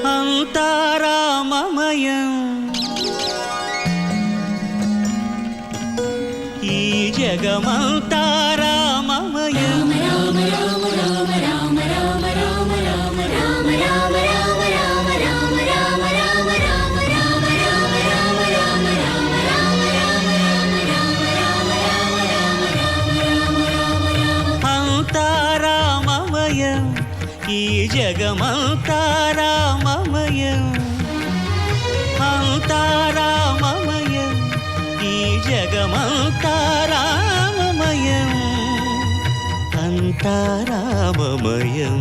అంతా రామమయం ఈ జగమంతా రామమయం రామ రామ రామ రామ రామ రామ రామ రామ రామ రామ రామ రామ రామ రామ రామ రామ రామ రామ రామ అంతా రామమయం ఈ జగమంతా రామమయం అంతా రామమయం ఈ జగమంతా రామమయం అంతా రామమయం